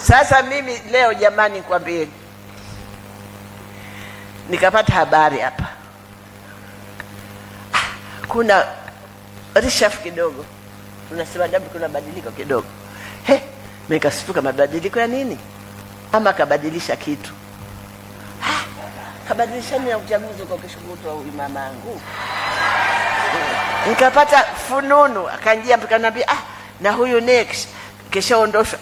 Sasa mimi leo jamani, kwambie, nikapata habari hapa, kuna reshafu kidogo, unasema dabu kuna badiliko kidogo. Nikashtuka, mabadiliko ya nini? Ama kabadilisha kitu. Kabadilisha nini? Ya uchaguzi kwa kishughuli au mamangu. Nikapata fununu, akanjia mkanambia, na huyu next kesho ondoshwa.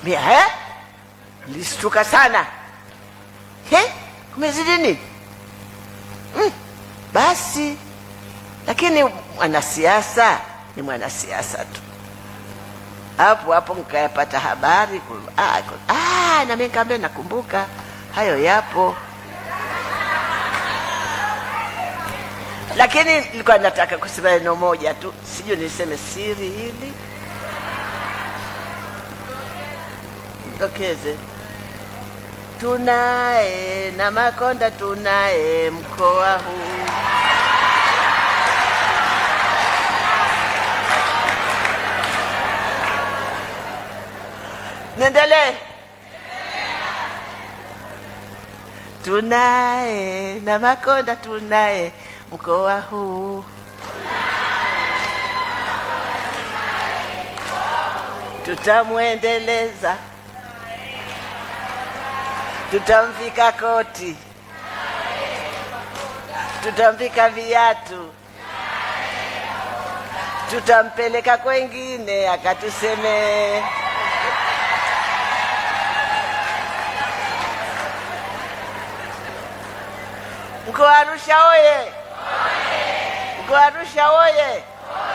Nilishtuka sana. Kumezidi nini? Basi lakini mwanasiasa ni mwanasiasa tu. Hapo hapo nikayapata habari, na mimi nikamwambia nakumbuka hayo yapo. Lakini nilikuwa nataka kusema neno moja tu, sijui niseme siri hili. Tokeze. Tunaye na Makonda, tunaye mkoa huu. Niendelee. Tunaye na Makonda, tunaye mkoa huu. Tutamwendeleza, tutamvika koti, tutamvika viatu, tutampeleka kwengine akatuseme. Mkoa Arusha oye! Mkoa Arusha oye!